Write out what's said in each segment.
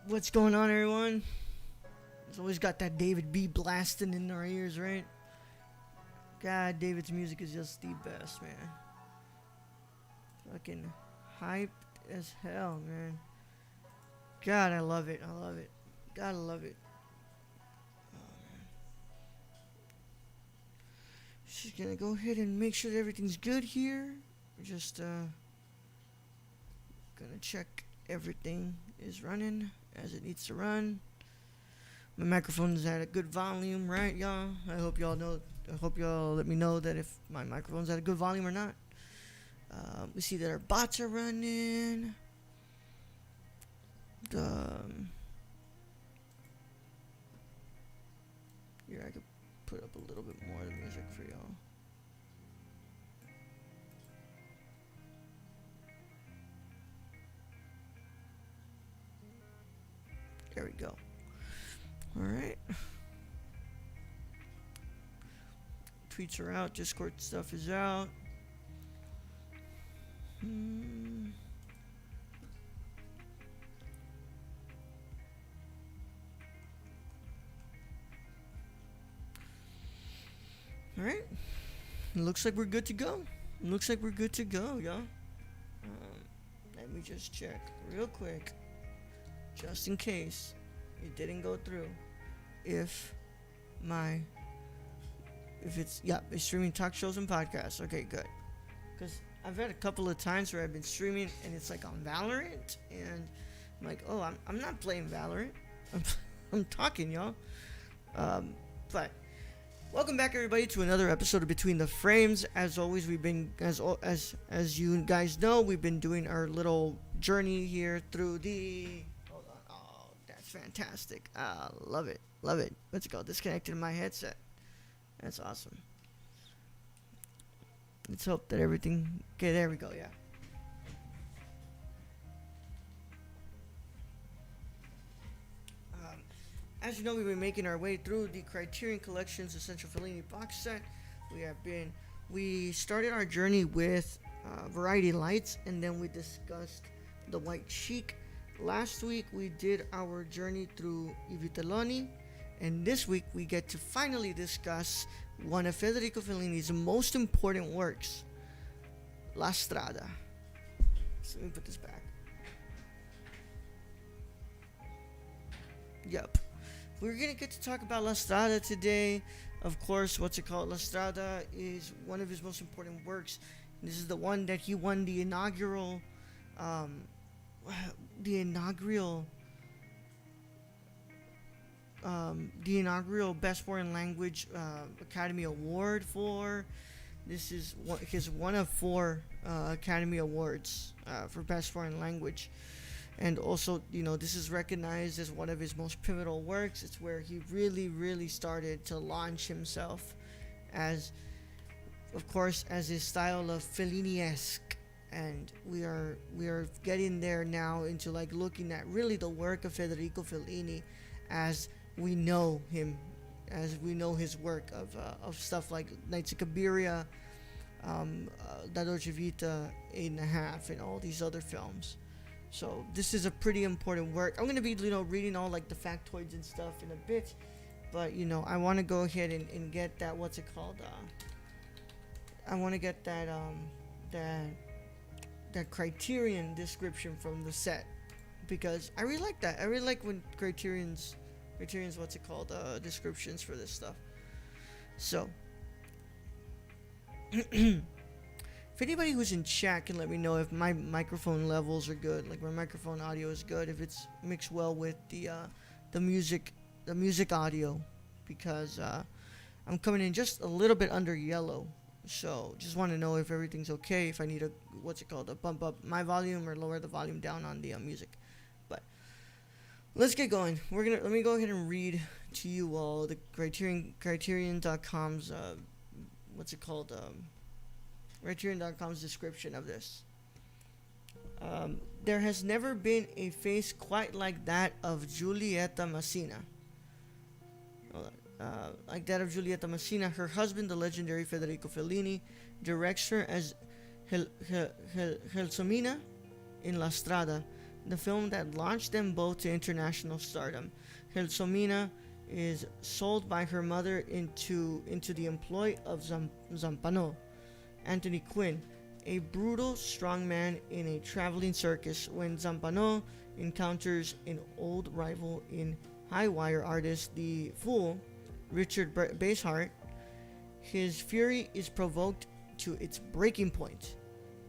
What's going on, everyone? It's always got that David B blasting in our ears, right? God, David's music is just the best, man. Fucking hyped as hell, man. God, I love it. I love it. Gotta love it. Oh, man. She's gonna go ahead and make sure that everything's good here. Just gonna check everything is running as it needs to run. My microphone is at a good volume, right, y'all? I hope y'all know. I hope y'all let me know that if my microphone's at a good volume or not. We see that our bots are running. Here, I could put up a little bit more of the music for y'all. There we go. Alright. Tweets are out. Discord stuff is out. Alright. Looks like we're good to go. Looks like we're good to go, y'all. Let me just check real quick. Just in case it didn't go through. If it's streaming talk shows and podcasts. Okay, good. Because I've had a couple of times where I've been streaming and it's like on Valorant, and I'm like, oh, I'm not playing Valorant. I'm talking, y'all. But welcome back, everybody, to another episode of Between the Frames. As always, we've been as you guys know, we've been doing our little journey here through the. Hold on. Oh, that's fantastic. Love it. Love it. Let's go. Disconnected my headset. That's awesome. Let's hope that everything... Okay, there we go, yeah. As you know, we've been making our way through the Criterion Collection's Essential Fellini box set. We started our journey with Variety Lights, and then we discussed the White Chic. Last week, we did our journey through I Vitelloni. And this week, we get to finally discuss one of Federico Fellini's most important works, La Strada. So let me put this back. Yep. We're going to get to talk about La Strada today. Of course, La Strada is one of his most important works. This is the one that he won the inaugural Best Foreign Language Academy Award for. This is one of 4 Academy Awards for Best Foreign Language, and also, this is recognized as one of his most pivotal works. It's where he really started to launch himself as his style of Fellini-esque, and we are getting there now into like looking at really the work of Federico Fellini as we know him, as we know his work of stuff like Nights of Cabiria, La Dolce Vita, 8.5, and all these other films. So this is a pretty important work. I'm gonna be reading all like the factoids and stuff in a bit, but I want to go ahead and get that I want to get that that Criterion description from the set, because I really like that. I really like when Criterion's descriptions for this stuff. So if anybody who's in chat can let me know if my microphone levels are good, like my microphone audio is good, if it's mixed well with the music audio, because I'm coming in just a little bit under yellow. So just want to know if everything's okay, if I need a bump up my volume or lower the volume down on the music. But let's get going. Let me go ahead and read to you all the Criterion.com's Criterion.com's description of this. There has never been a face quite like that of Giulietta Massina. Her husband, the legendary Federico Fellini, directs her as Gelsomina in La Strada, the film that launched them both to international stardom. Gelsomina is sold by her mother into the employ of Zampano, Anthony Quinn, a brutal strongman in a traveling circus. When Zampano encounters an old rival in high wire artist, the Fool, Richard Basehart, his fury is provoked to its breaking point.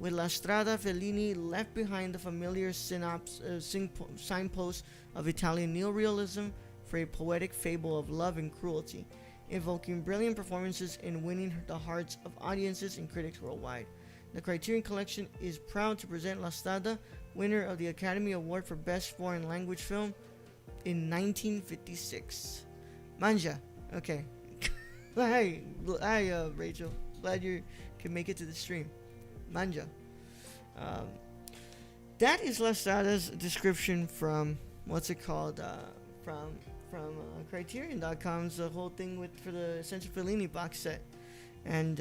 With La Strada, Fellini left behind the familiar signpost of Italian neorealism for a poetic fable of love and cruelty, evoking brilliant performances and winning the hearts of audiences and critics worldwide. The Criterion Collection is proud to present La Strada, winner of the Academy Award for Best Foreign Language Film in 1956. Manja. Okay. Hi, Rachel. Glad you can make it to the stream. Manja. That is La Strada's description from what's it called? From Criterion.com's the whole thing for the Essential Fellini box set, and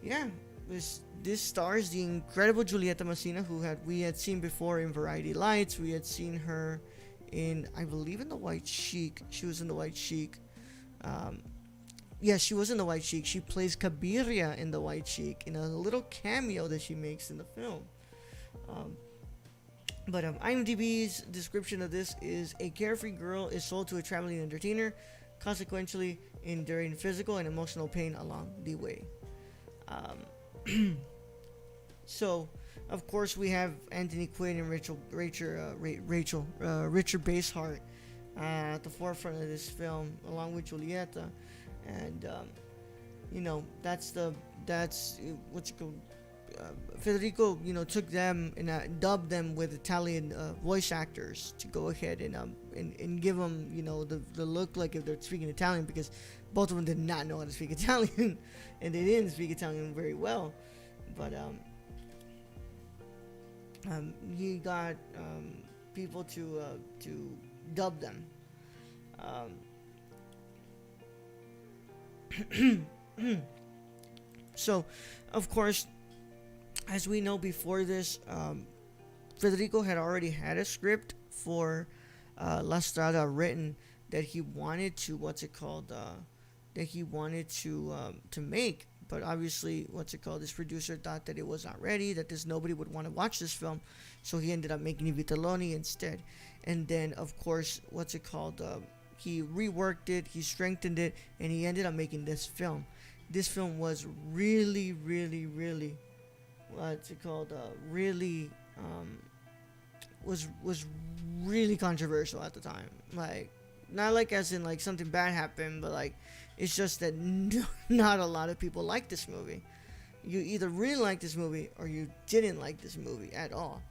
yeah, this stars the incredible Giulietta Messina, who we had seen before in Variety Lights. We had seen her in, I believe, in The White Sheik. She was in The White Sheik. Yeah, she was in The White Sheik. She plays Cabiria in The White Sheik in a little cameo that she makes in the film. But IMDb's description of this is: a carefree girl is sold to a traveling entertainer, consequently enduring physical and emotional pain along the way. So, of course, we have Anthony Quinn and Richard Basehart at the forefront of this film, along with Giulietta, and that's what's it called. Federico, took them and dubbed them with Italian voice actors to go ahead and give them, the look like if they're speaking Italian, because both of them did not know how to speak Italian, and they didn't speak Italian very well. But he got people to dub them. So, of course, as we know, before this, Federico had already had a script for La Strada written that he wanted to make, but obviously this producer thought that it was not ready, that nobody would want to watch this film, so he ended up making Vitelloni instead. And then, of course, he reworked it, he strengthened it, and he ended up making this film. This film was really, really, really was really controversial at the time. Like, not like as in like something bad happened, but like it's just that not a lot of people like this movie. You either really like this movie or you didn't like this movie at all.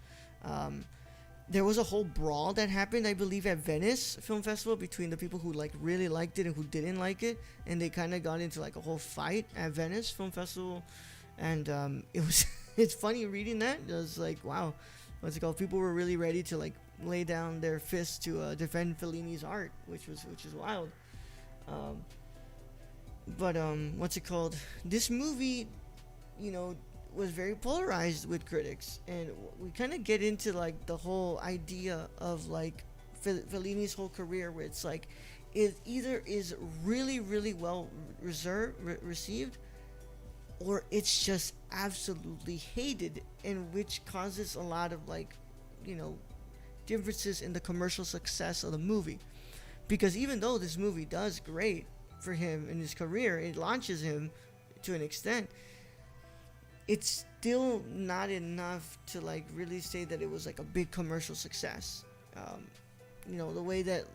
There was a whole brawl that happened, I believe, at Venice Film Festival between the people who really liked it and who didn't like it, and they kind of got into like a whole fight at Venice Film Festival. And it was it's funny reading that. It was like, wow, people were really ready to like lay down their fists to defend Fellini's art, which is wild. But this movie, was very polarized with critics, and we kind of get into like the whole idea of like Fellini's whole career, where it's like it either is really, really well received, or it's just absolutely hated, and which causes a lot of differences in the commercial success of the movie. Because even though this movie does great for him in his career, it launches him to an extent, it's still not enough to really say that it was like a big commercial success. The way that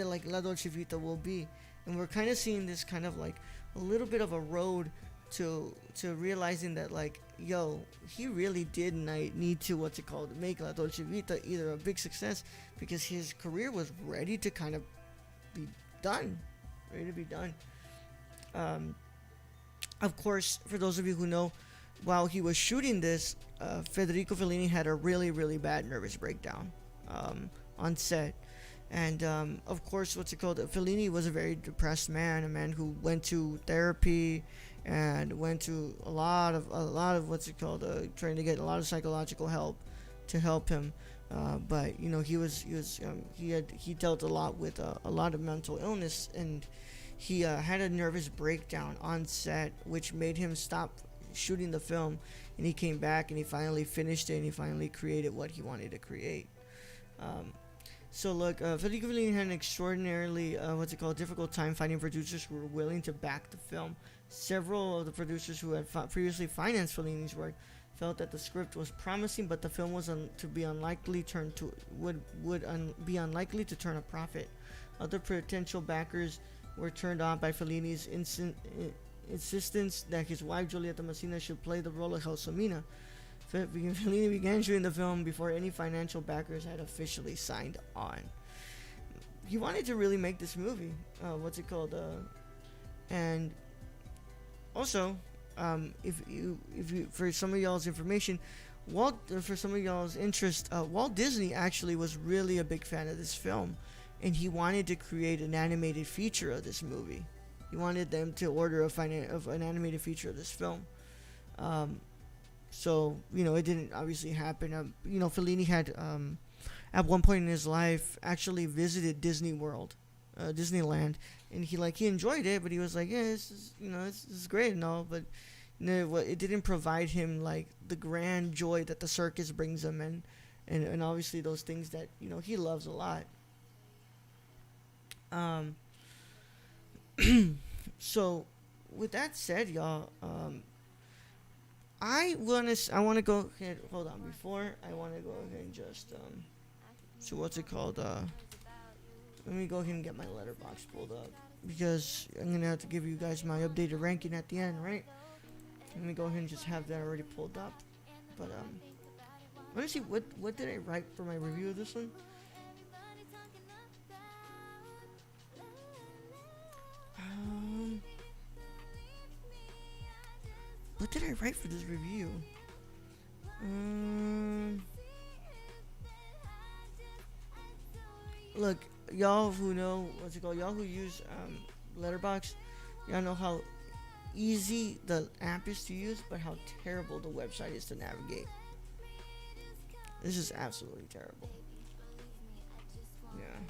like La Dolce Vita will be, and we're kind of seeing this kind of like a little bit of a road to realizing that he really did need to make La Dolce Vita either a big success, because his career was ready to kind of be done. Of course, for those of you who know, while he was shooting this, Federico Fellini had a really, really bad nervous breakdown on set. And of course, Fellini was a very depressed man, a man who went to therapy and went to a lot of trying to get a lot of psychological help to help him But you know, he dealt a lot with a lot of mental illness, and he had a nervous breakdown on set, which made him stop shooting the film. And he came back and he finally finished it, and he finally created what he wanted to create. So look, Federico Fellini had an extraordinarily difficult time finding producers who were willing to back the film. Several of the producers who had previously financed Fellini's work felt that the script was promising, but the film was be unlikely to turn a profit. Other potential backers were turned on by Fellini's insistence that his wife Giulietta Messina should play the role of Gelsomina. Fellini began shooting the film before any financial backers had officially signed on. He wanted to really make this movie. And also, if you for some of y'all's information, for some of y'all's interest, Walt Disney actually was really a big fan of this film, and he wanted to create an animated feature of this movie. He wanted them to order an animated feature of this film. So, you know, it didn't obviously happen. You know, Fellini had, at one point in his life, actually visited Disney World, Disneyland, and he enjoyed it, but he was like, yeah, this is great and all, but you know, it didn't provide him like the grand joy that the circus brings him, and obviously those things that, you know, he loves a lot. So, with that said, y'all, I want to go ahead. Hold on, before I want to go ahead and just let me go ahead and get my letterbox pulled up, because I'm gonna have to give you guys my updated ranking at the end, right? Let me go ahead and just have that already pulled up. But let me see what did I write for my review of this one. What did I write for this review? Look, y'all who know y'all who use Letterboxd, y'all know how easy the app is to use, but how terrible the website is to navigate. This is absolutely terrible. Yeah.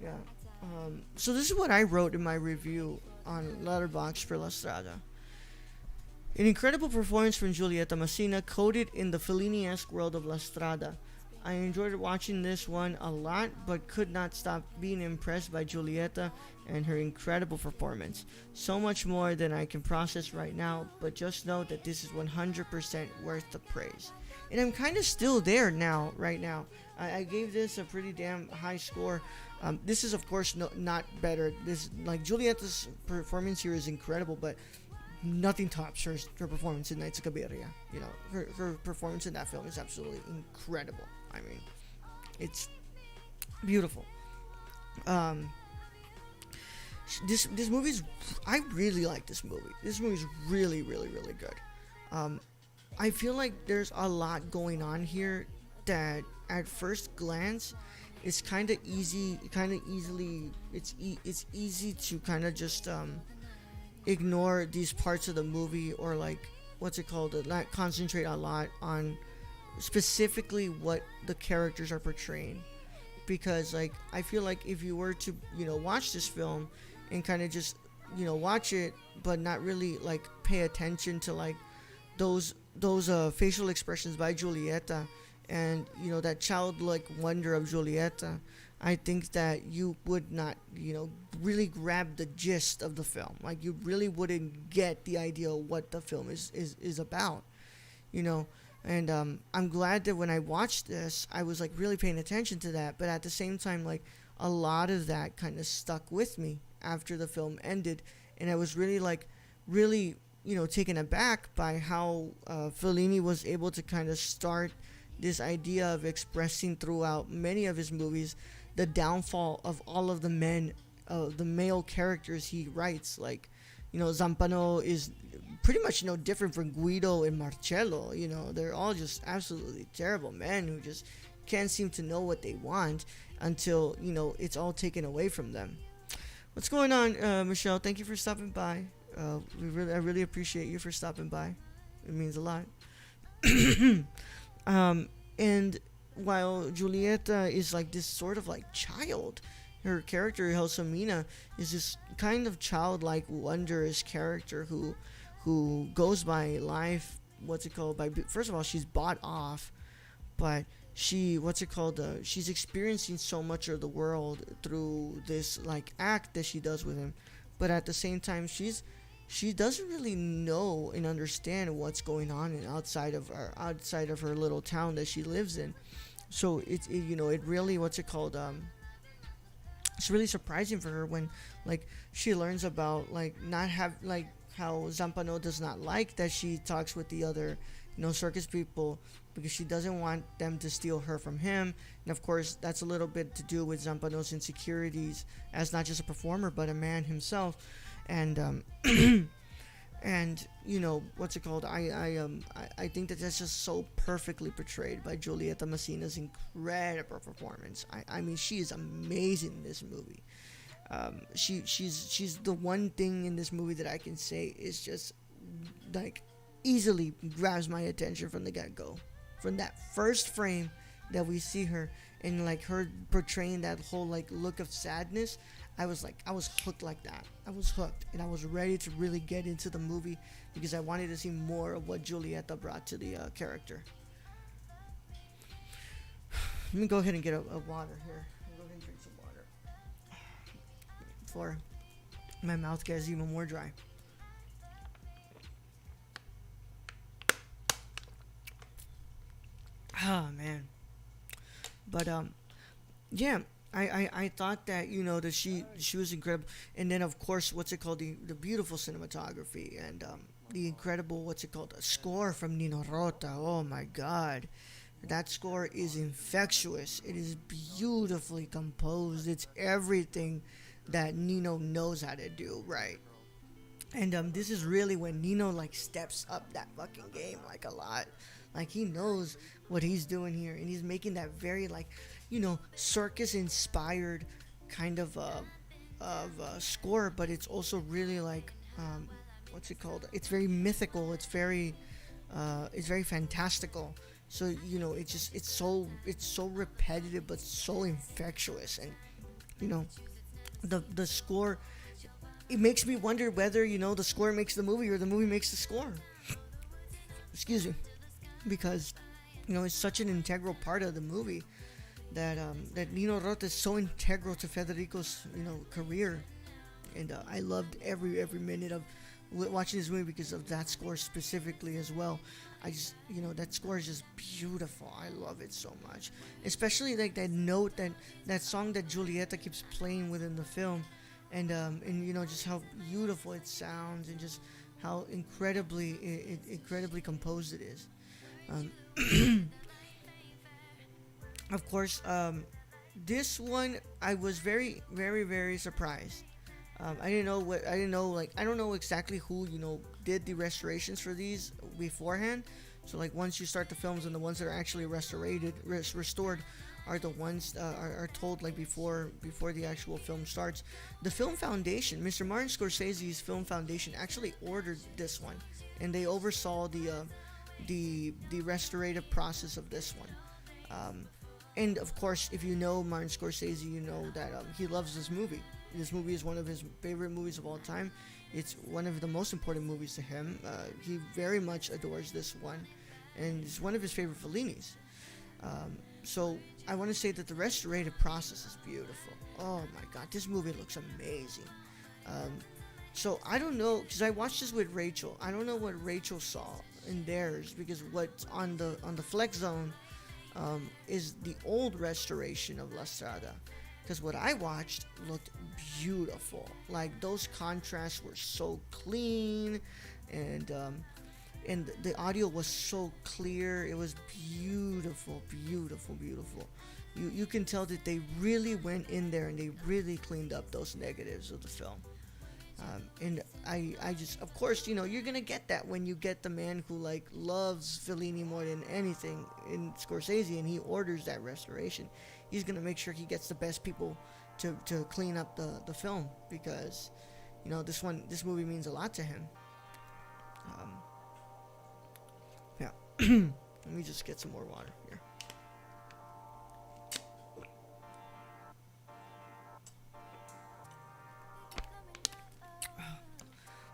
Yeah. So this is what I wrote in my review on Letterboxd for La Strada. An incredible performance from Giulietta Messina, coded in the Fellini-esque world of La Strada. I enjoyed watching this one a lot, but could not stop being impressed by Giulietta and her incredible performance. So much more than I can process right now, but just know that this is 100% worth the praise. And I'm kind of still there right now. I gave this a pretty damn high score. This is, of course, not better. Giulietta's performance here is incredible, but nothing tops her performance in NZXT. You know, her performance in that film is absolutely incredible. I mean, it's beautiful. This movie's, I really like this movie. This movie's really, really, really good. I feel like there's a lot going on here that at first glance it's kind of easy to kind of just ignore these parts of the movie, or not concentrate a lot on specifically what the characters are portraying, because I feel like if you were to watch this film and kind of just watch it but not really pay attention to those facial expressions by Giulietta and that childlike wonder of Giulietta, I think that you would not really grab the gist of the film. You really wouldn't get the idea of what the film is about, and I'm glad that when I watched this I was really paying attention to that, but at the same time a lot of that kind of stuck with me after the film ended, and I was really taken aback by how Fellini was able to kind of start this idea of expressing throughout many of his movies the downfall of all of the male characters he writes. Zampano is pretty much no different from Guido and Marcello. They're all just absolutely terrible men who just can't seem to know what they want until it's all taken away from them. What's going on, Michelle? Thank you for stopping by. I really appreciate you for stopping by. It means a lot. And while Giulietta is like this sort of like child, her character Helsomina is this kind of childlike, wondrous character who goes by life. What's it called? By first of all, she's bought off, but she's experiencing so much of the world through this like act that she does with him, but at the same time she doesn't really know and understand what's going on outside of her little town that she lives in. So it really it's really surprising for her when like she learns about like not have like how Zampano does not like that she talks with the other circus people, because she doesn't want them to steal her from him. And of course that's a little bit to do with Zampano's insecurities as not just a performer but a man himself. And and I think that's just so perfectly portrayed by Giulietta Messina's incredible performance. I mean, she is amazing in this movie. She's the one thing in this movie that I can say is just like easily grabs my attention from the get-go. From that first frame that we see her, and like her portraying that whole like look of sadness, I was hooked like that. I was hooked, and I was ready to really get into the movie because I wanted to see more of what Giulietta brought to the character. Let me go ahead and get a water here. Go ahead and drink some water before my mouth gets even more dry. Oh man. But yeah, I thought that that she was incredible. And then of course the beautiful cinematography, and the incredible score from Nino Rota. Oh my god, that score is infectious. It is beautifully composed. It's everything that Nino knows how to do, right? And this is really when Nino like steps up that fucking game like a lot. Like he knows what he's doing here, and he's making that very like circus inspired kind of score, but it's also really like it's very mythical. It's very fantastical. So it's so repetitive but so infectious. And the score, it makes me wonder whether the score makes the movie or the movie makes the score. Excuse me. Because it's such an integral part of the movie that Nino Rota is so integral to Federico's career. And I loved every minute of watching this movie because of that score specifically as well. I just that score is just beautiful. I love it so much, especially like that note, that song that Giulietta keeps playing within the film, and just how beautiful it sounds, and just how incredibly composed it is. Of course, this one I was very, very, very surprised. I don't know exactly who did the restorations for these beforehand. So like once you start the films, and the ones that are actually restored are the ones are told like before the actual film starts. The Film Foundation, Mr. Martin Scorsese's Film Foundation, actually ordered this one, and they oversaw the restorative process of this one. And of course, if you know Martin Scorsese, you know that he loves this movie. This movie is one of his favorite movies of all time. It's one of the most important movies to him. He very much adores this one, and it's one of his favorite Fellinis. So I want to say that the restorative process is beautiful. Oh my god, this movie looks amazing. So I don't know, because I watched this with Rachel. I don't know what Rachel saw in theirs, because what's on the Flex Zone is the old restoration of La Strada. Because what I watched looked beautiful. Like those contrasts were so clean, and the audio was so clear. It was beautiful, beautiful, beautiful. You can tell that they really went in there and they really cleaned up those negatives of the film. And I just, of course, you're gonna get that when you get the man who like loves Fellini more than anything in Scorsese, and he orders that restoration. He's gonna make sure he gets the best people to clean up the film, because this movie means a lot to him. Let me just get some more water here.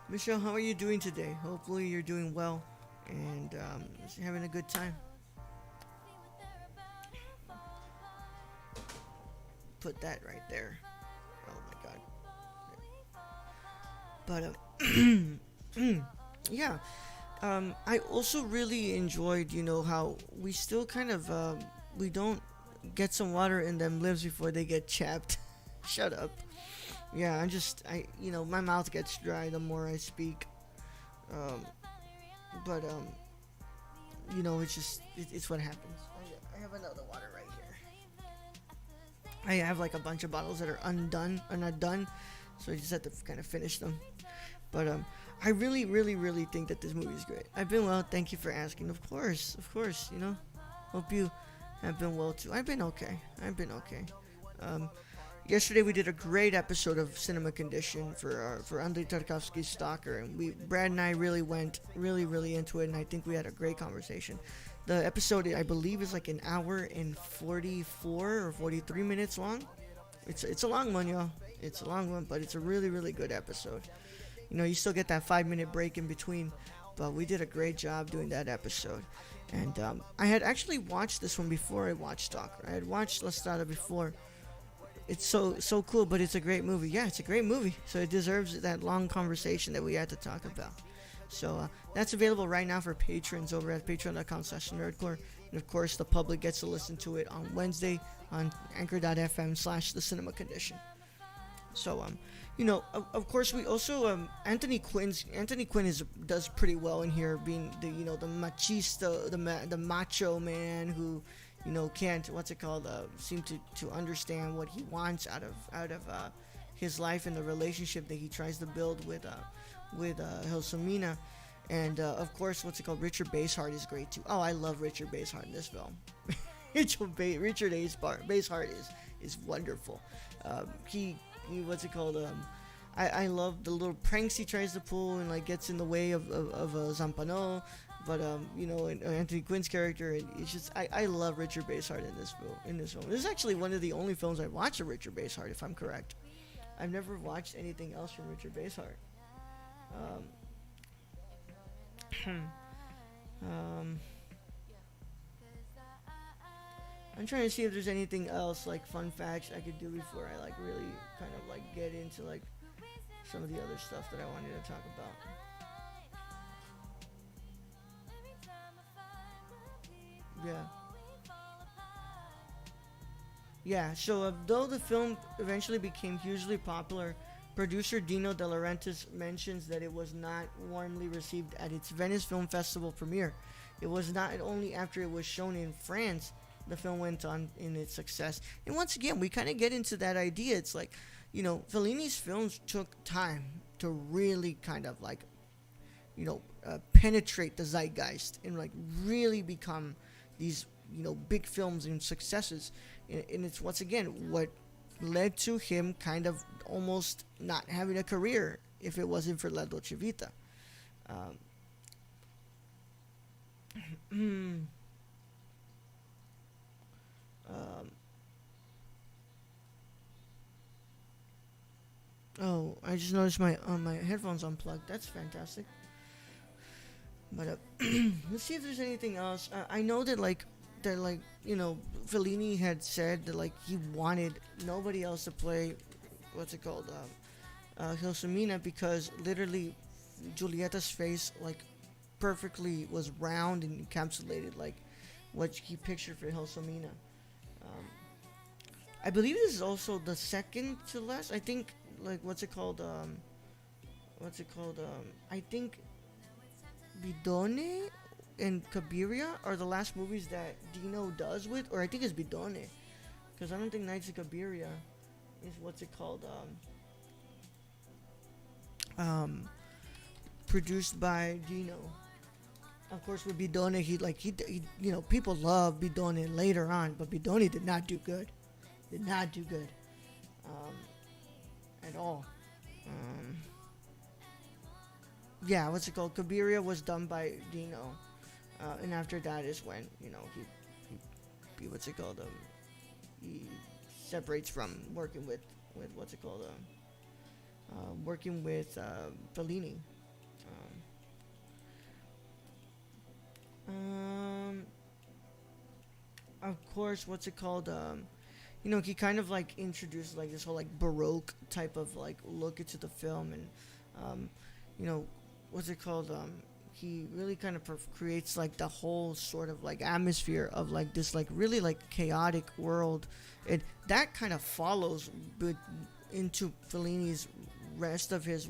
Michelle, how are you doing today? Hopefully you're doing well and having a good time. Put that right there. Oh my god. But yeah. I also really enjoyed, you know, how we still kind of we don't get some water in them lips before they get chapped. Shut up. Yeah, you know, my mouth gets dry the more I speak. But you know, it's what happens. I have another water right here. I have like a bunch of bottles that are not done, so I just have to kind of finish them. But I really, really, really think that this movie is great. I've been well. Thank you for asking. Of course. You know, hope you have been well too. I've been okay. Yesterday we did a great episode of Cinema Condition for Andrei Tarkovsky's Stalker, and Brad and I really went really into it, and I think we had a great conversation. The episode, I believe, is like an hour and 44 or 43 minutes long. It's a long one, y'all. It's a long one, but it's a really good episode. You know, you still get that 5-minute break in between, but we did a great job doing that episode. And I had actually watched this one before I watched Stalker. I had watched La Strada before. It's so cool, but it's a great movie. Yeah, it's a great movie, so it deserves that long conversation that we had to talk about. So that's available right now for patrons over at patreon.com/nerdcore. And of course, the public gets to listen to it on Wednesday on anchor.fm/the cinema condition. So you know, of course, we also Anthony Quinn does pretty well in here, being the machista, the macho man who, you know, can't seem to understand what he wants out of his life and the relationship that he tries to build with Helsomina. And of course, Richard Basehart is great too. Oh, I love Richard Basehart in this film. Richard Basehart is wonderful. I love the little pranks he tries to pull and like gets in the way of Zampano. But you know, Anthony Quinn's character, and it's just I love Richard Basehart in this film. This is actually one of the only films I watched of Richard Basehart, if I'm correct. I've never watched anything else from Richard Basehart. I'm trying to see if there's anything else like fun facts I could do before I like really kind of like get into like some of the other stuff that I wanted to talk about. Yeah, so though the film eventually became hugely popular, producer Dino De Laurentiis mentions that it was not warmly received at its Venice Film Festival premiere. It was not only after it was shown in France the film went on in its success. And once again, we kind of get into that idea. It's like, you know, Fellini's films took time to really kind of like, you know, penetrate the zeitgeist and like really become these, you know, big films and successes. And it's once again what led to him kind of almost not having a career if it wasn't for La Dolce Vita. Oh, I just noticed my headphones unplugged. That's fantastic. But let's see if there's anything else. I know that you know, Fellini had said that like he wanted nobody else to play Helsomina, because literally Giulietta's face like perfectly was round and encapsulated like what he pictured for Helsomina. I believe this is also the second to last. I think like I think Bidone and Cabiria are the last movies that Dino does with, or I think it's Bidone, because I don't think Nights of Cabiria is produced by Dino. Of course, with Bidone, he you know, people love Bidone later on, but Bidone did not do good. At all. Yeah, Cabiria was done by Dino. and after that is when he what's it called he separates from working with what's it called working with Fellini. Of course, what's it called? He kind of like introduced like this whole like Baroque type of like look into the film, and what's it called? He really kind of creates like the whole sort of like atmosphere of like this like really like chaotic world, and that kind of follows into Fellini's rest of his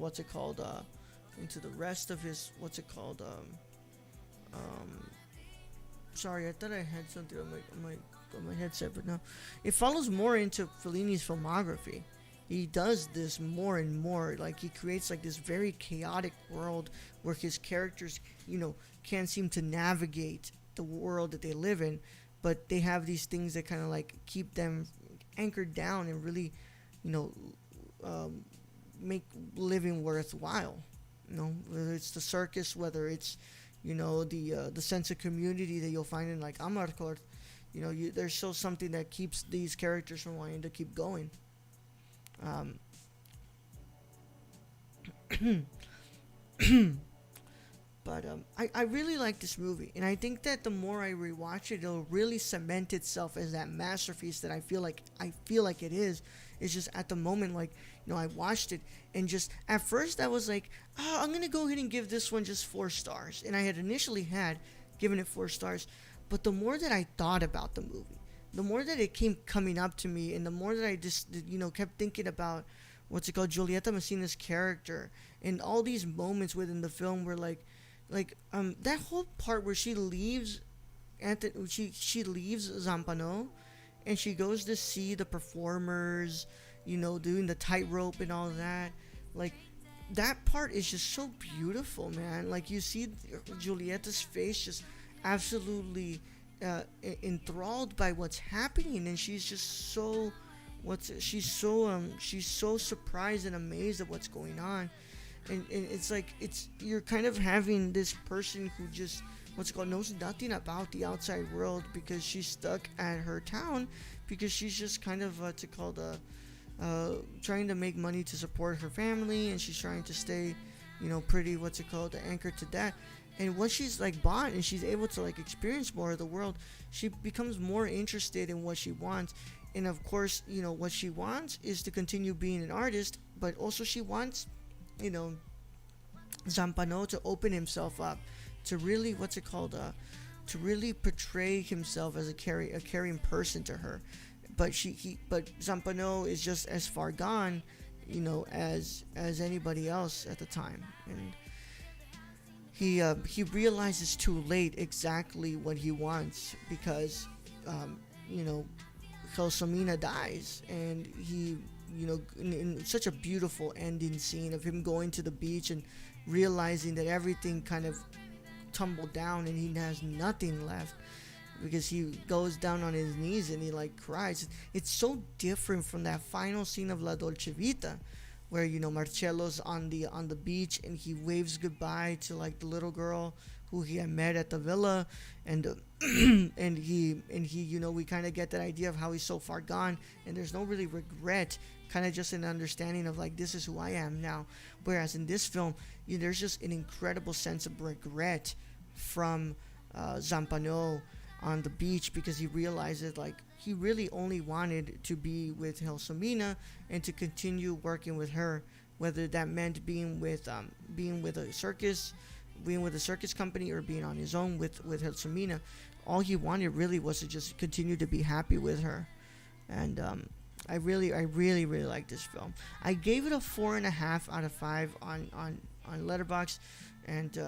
sorry, I thought I had something on my headset, but no. It follows more into Fellini's filmography. He does this more and more. Like, he creates like this very chaotic world where his characters, can't seem to navigate the world that they live in, but they have these things that kind of like keep them anchored down and really, make living worthwhile. Whether it's the circus, whether it's the sense of community that you'll find in like Amarcord, there's still something that keeps these characters from wanting to keep going. But I really like this movie, and I think that the more I rewatch it, it'll really cement itself as that masterpiece that I feel like it is. It's just at the moment, like, I watched it, and just at first I was like, I'm gonna go ahead and give this one just 4 stars, and I had initially given it 4 stars, but the more that I thought about the movie, the more that it came coming up to me, and the more that I just kept thinking about Giulietta Messina's character, and all these moments within the film where like that whole part where she leaves she leaves Zampano, and she goes to see the performers, doing the tightrope and all that. Like, that part is just so beautiful, man. Like, you see Giulietta's face just absolutely enthralled by what's happening, and she's just so she's so surprised and amazed at what's going on. And it's like you're kind of having this person who just knows nothing about the outside world, because she's stuck at her town, because she's just kind of trying to make money to support her family, and she's trying to stay pretty anchored to that. And once she's like bought and she's able to like experience more of the world, she becomes more interested in what she wants. And of course, what she wants is to continue being an artist, but also she wants Zampano to open himself up to really to really portray himself as a caring person to her. But but Zampano is just as far gone, as anybody else at the time, and he realizes too late exactly what he wants, because Gelsomina dies, and he in such a beautiful ending scene of him going to the beach and realizing that everything kind of tumbled down and he has nothing left, because he goes down on his knees and he like cries. It's so different from that final scene of La Dolce Vita, where Marcello's on the beach and he waves goodbye to like the little girl who he had met at the villa, and and he we kind of get that idea of how he's so far gone, and there's no really regret, kind of just an understanding of like, this is who I am now. Whereas in this film, there's just an incredible sense of regret from Zampano on the beach, because he realizes like he really only wanted to be with Gelsomina and to continue working with her, whether that meant being with a circus company, or being on his own with Gelsomina. All he wanted really was to just continue to be happy with her. And I really like this film. I gave it a 4.5 out of 5 on Letterboxd, and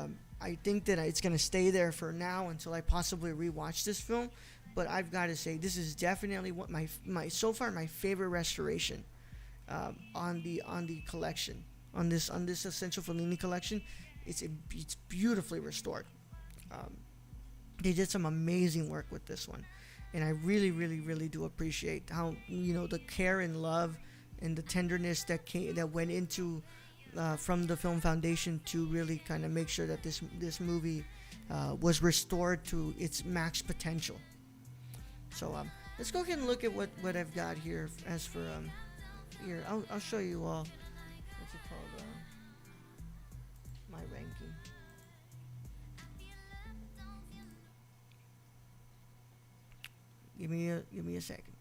I think that it's gonna stay there for now until I possibly rewatch this film. But I've got to say, this is definitely what my so far my favorite restoration on the collection, on this Essential Fellini collection. It's beautifully restored. They did some amazing work with this one, and I really do appreciate how the care and love and the tenderness that went into from the Film Foundation to really kind of make sure that this movie was restored to its max potential. So let's go ahead and look at what I've got here. As for here, I'll show you all. What's it called? My ranking. Give me a second.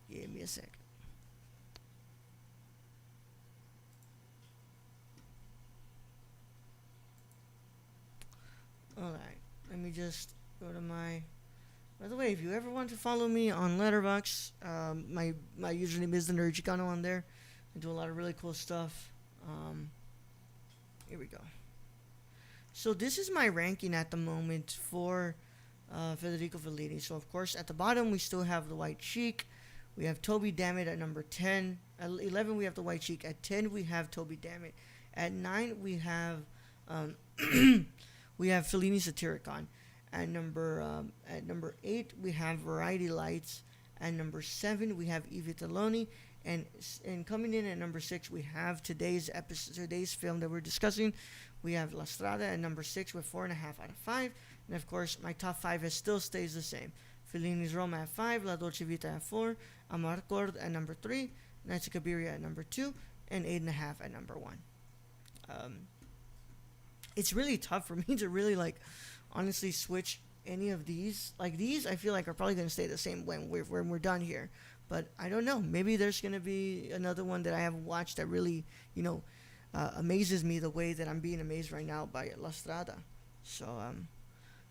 Give me a second. Alright, let me just go to my... By the way, if you ever want to follow me on Letterboxd, my username is the Nerd Chicano on there. I do a lot of really cool stuff. Here we go. So this is my ranking at the moment for Federico Fellini. So of course, at the bottom we still have The White Sheik. We have Toby Dammit at number 10. At 11 we have The White Sheik. At 10 we have Toby Dammit. At 9 we have we have Fellini Satyricon. At number 8 we have Variety Lights. At number 7 we have I Vitelloni. And coming in at number 6 we have today's film that we're discussing. We have La Strada at number 6 with 4.5 out of 5. And of course my top 5 still stays the same. Fellini's Roma at 5, La Dolce Vita at 4, Amarcord at number 3, Nights of Cabiria at number 2, and 8.5 at number 1. It's really tough for me to really honestly switch any of these. Like these, I feel like are probably going to stay the same when we're done here. But I don't know. Maybe there's going to be another one that I haven't watched that really, amazes me the way that I'm being amazed right now by La Strada. So,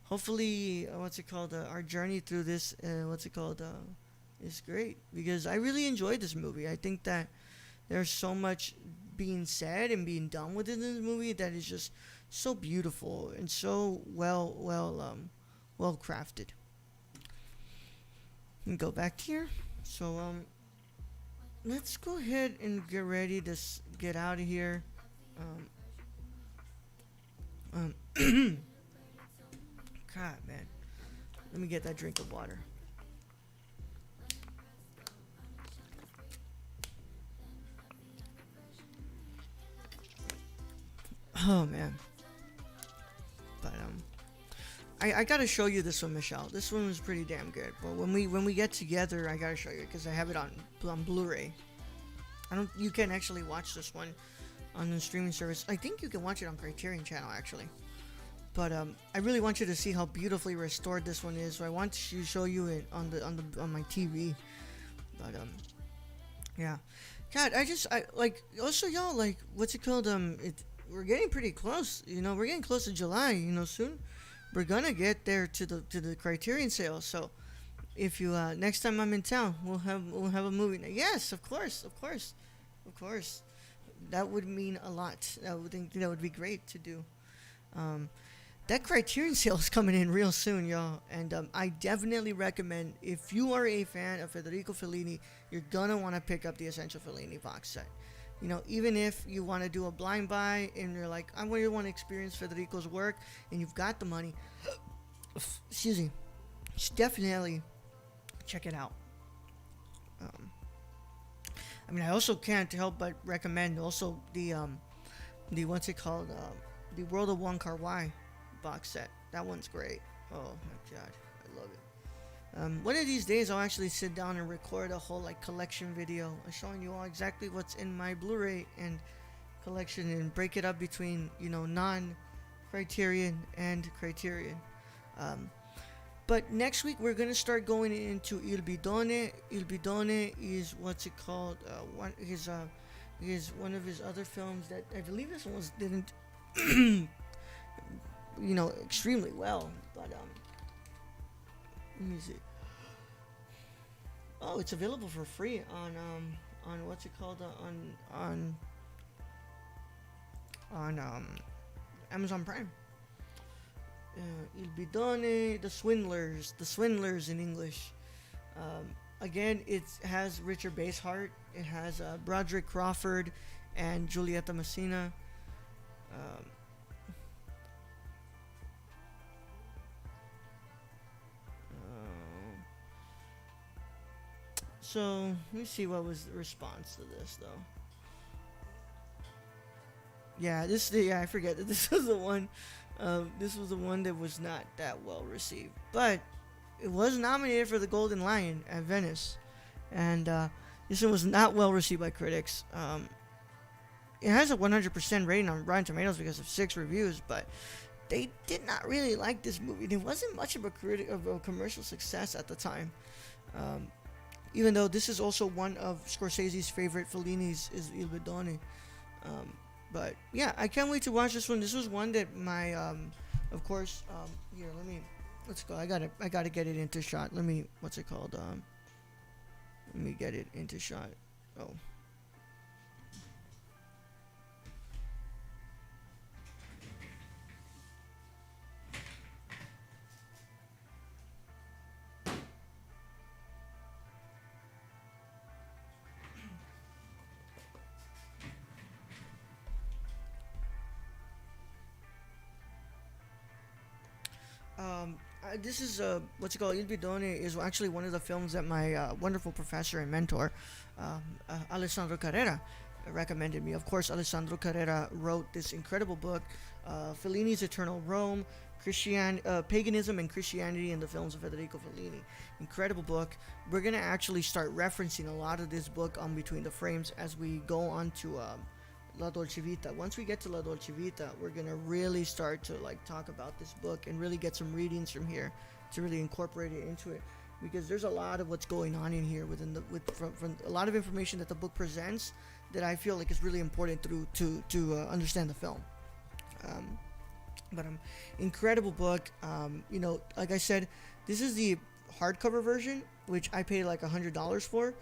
hopefully, our journey through this, is great. Because I really enjoyed this movie. I think that there's so much being said and being done within this movie that is just so beautiful and so well crafted. And go back here. So, let's go ahead and get ready to get out of here. God, man. Let me get that drink of water. Oh, man. But, I gotta show you this one, Michelle. This one was pretty damn good. But when we get together, I gotta show you because I have it on Blu-ray. You can actually watch this one on the streaming service. I think you can watch it on Criterion channel actually. But I really want you to see how beautifully restored this one is. So I want to show you it on my TV. But yeah. God, also y'all what's it called? We're getting pretty close. We're getting close to July. Soon. We're gonna get there to the Criterion sale. So, if you next time I'm in town, we'll have a movie. Yes, of course. That would mean a lot. I would think that would be great to do. That Criterion sale is coming in real soon, y'all. And I definitely recommend, if you are a fan of Federico Fellini, you're gonna want to pick up the Essential Fellini box set. Even if you want to do a blind buy and you're like, I really want to experience Federico's work, and you've got the money, excuse me, just definitely check it out. I also can't help but recommend also the what's it called, the World of Wong Kar-wai box set. That one's great. Oh my god, I love it. One of these days I'll actually sit down and record a whole collection video showing you all exactly what's in my Blu-ray and collection and break it up between non-Criterion and Criterion. But next week we're gonna start going into Il Bidone. Il Bidone is what's it called? One of his other films that I believe this one didn't extremely well, but let me see. Oh, it's available for free on what's it called, on Amazon Prime. Il Bidone, The Swindlers in English. Again, it has Richard Basehart. It has Broderick Crawford and Giulietta Messina. So, let me see what was the response to this, though. Yeah, I forget that this was the one. This was the one that was not that well received, but it was nominated for the Golden Lion at Venice, and this one was not well received by critics. It has a 100% rating on Rotten Tomatoes because of 6 reviews, but they did not really like this movie. It wasn't much of a commercial success at the time. Even though this is also one of Scorsese's favorite Fellini's is Il Bidone. But yeah, I can't wait to watch this one. This was one that my, of course, here, let's go. I gotta get it into shot. What's it called? Let me get it into shot. Oh. This is what's it called? Il Bidone is actually one of the films that my wonderful professor and mentor, Alessandro Carrera, recommended me. Of course, Alessandro Carrera wrote this incredible book, Fellini's Eternal Rome, Paganism and Christianity in the Films of Federico Fellini. Incredible book. We're gonna actually start referencing a lot of this book on Between the Frames as we go on to La Dolce Vita. Once we get to La Dolce Vita, we're gonna really start to talk about this book and really get some readings from here to really incorporate it into it, because there's a lot of what's going on in here from a lot of information that the book presents that I feel like is really important to understand the film. But incredible book. Like I said, this is the hardcover version, which I paid like $100 for,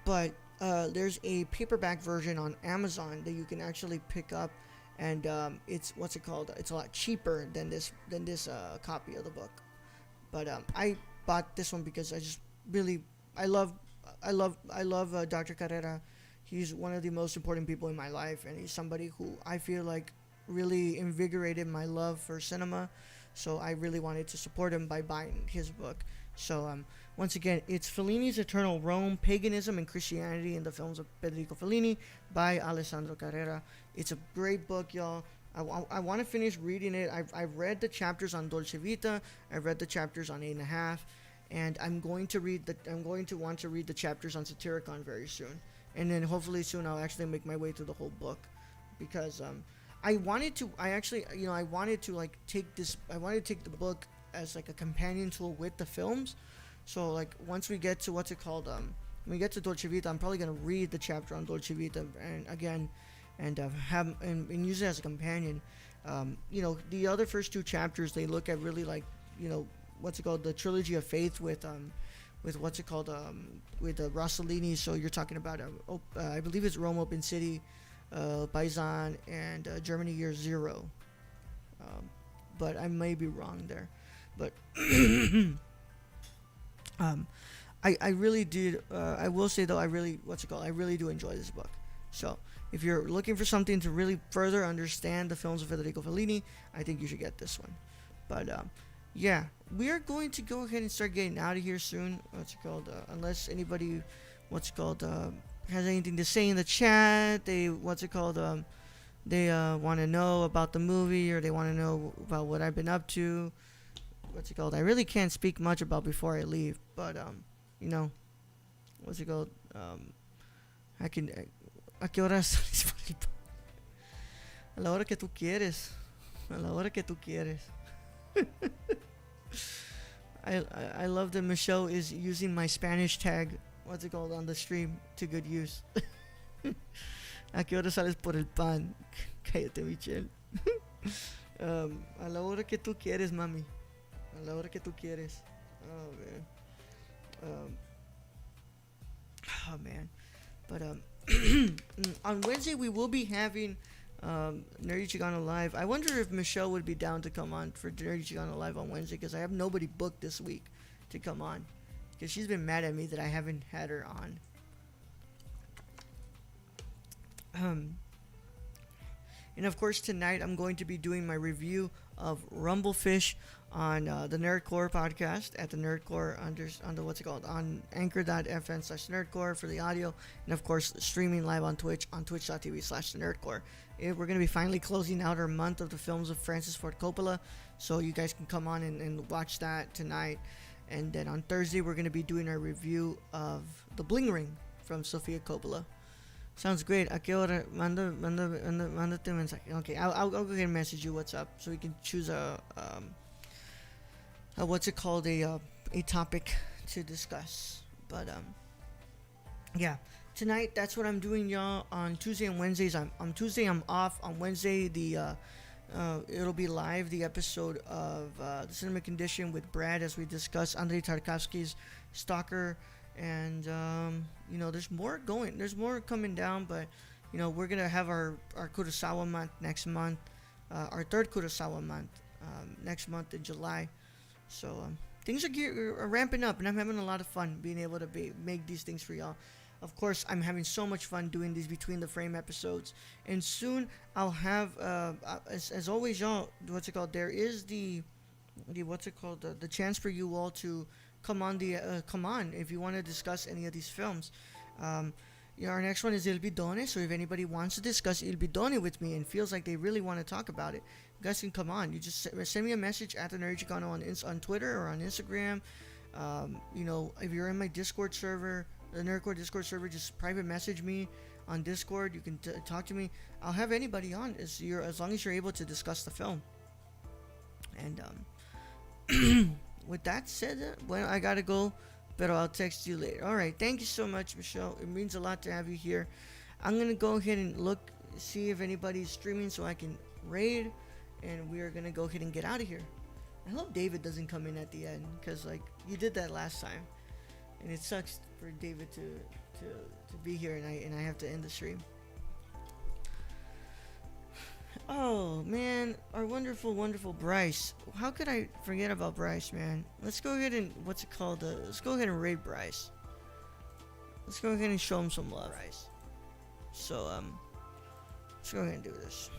but there's a paperback version on Amazon that you can actually pick up, and it's it's a lot cheaper than this copy of the book. But I bought this one because I love Dr. Carrera. He's one of the most important people in my life, and he's somebody who I feel like really invigorated my love for cinema. So I really wanted to support him by buying his book. So once again, it's Fellini's Eternal Rome, Paganism and Christianity in the Films of Federico Fellini by Alessandro Carrera. It's a great book, y'all. I want to finish reading it. I've read the chapters on Dolce Vita. I've read the chapters on 8.5, and I'm going to want to read the chapters on Satyricon very soon. And then hopefully soon I'll actually make my way through the whole book, because I wanted to take the book as like a companion tool with the films. So like once we get to when we get to Dolce Vita, I'm probably gonna read the chapter on Dolce Vita and use it as a companion. The other first 2 chapters, they look at really the trilogy of faith with Rossellini. So you're talking about I believe it's Rome Open City, Paisan, and Germany Year Zero. But I may be wrong there. But I really did. I will say though, I really do enjoy this book. So if you're looking for something to really further understand the films of Federico Fellini, I think you should get this one. But yeah, we are going to go ahead and start getting out of here soon. Unless anybody, has anything to say in the chat. They want to know about the movie, or they want to know about what I've been up to. I really can't speak much about before I leave, but I can. ¿A qué hora sales? A la hora que tú quieres. A la hora que tú quieres. I love that Michelle is using my Spanish tag, on the stream to good use. ¿A qué hora sales por el pan? Cállate, Michelle. A la hora que tú quieres, mami. A la hora que tú quieres. Oh man. But on Wednesday we will be having Nerdy Chicano Live. I wonder if Michelle would be down to come on for Nerdy Chicano Live on Wednesday, because I have nobody booked this week to come on, because she's been mad at me that I haven't had her on. And of course tonight I'm going to be doing my review of Rumblefish on the Nerdcore podcast at the Nerdcore under what's it called, on anchor.fm/nerdcore for the audio, and of course streaming live on Twitch on twitch.tv/the-nerdcore. We're going to be finally closing out our month of the films of Francis Ford Coppola, so you guys can come on and watch that tonight. And then on Thursday we're going to be doing our review of The Bling Ring from Sofia Coppola. Sounds great. ¿A qué hora? Mándate mensaje. Okay, I'll go ahead and message you what's up, so we can choose a what's it called, a topic to discuss. But yeah, tonight that's what I'm doing, y'all. On Tuesday and Wednesdays, on Tuesday I'm off. On Wednesday it'll be live, the episode of the Cinema Condition with Brad, as we discuss Andrei Tarkovsky's Stalker. And there's more coming down, but we're gonna have our Kurosawa month next month, our third Kurosawa month next month in July. So things are ramping up, and I'm having a lot of fun being able to make these things for y'all. Of course, I'm having so much fun doing these between the frame episodes, and soon I'll have as always, y'all, what's it called, there is the chance for you all to come on if you want to discuss any of these films. Our next one is Il Bidone, so if anybody wants to discuss Il Bidone with me and feels like they really want to talk about it, you guys can come on. You just send me a message at the Nerd Chicano on Twitter or on Instagram. If you're in my Discord server, the Nerdcore Discord server, just private message me on Discord. You can talk to me. I'll have anybody on as long as you're able to discuss the film. And with that said, well, I gotta go, but I'll text you later. Alright, thank you so much, Michelle. It means a lot to have you here. I'm gonna go ahead and see if anybody's streaming so I can raid, and we are gonna go ahead and get out of here. I hope David doesn't come in at the end, because you did that last time, and it sucks for David to be here and I have to end the stream. Oh man, our wonderful Bryce. How could I forget about Bryce, man? Let's go ahead and let's go ahead and raid Bryce. Let's go ahead and show him some love, Bryce. So let's go ahead and do this.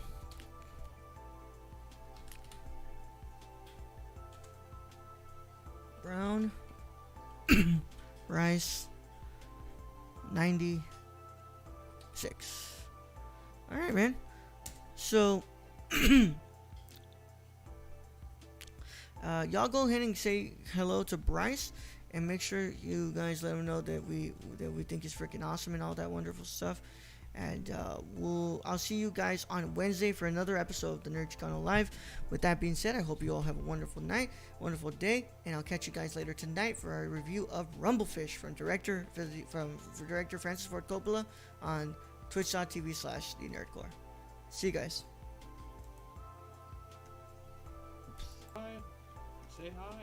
Brown Bryce 96. Alright, man. So, y'all go ahead and say hello to Bryce, and make sure you guys let him know that we think he's freaking awesome and all that wonderful stuff. And I'll see you guys on Wednesday for another episode of the Nerd Chicano Live. With that being said, I hope you all have a wonderful night, wonderful day, and I'll catch you guys later tonight for our review of Rumblefish from director Francis Ford Coppola on twitch.tv/the-nerdcore. See you guys. Hi. Say hi.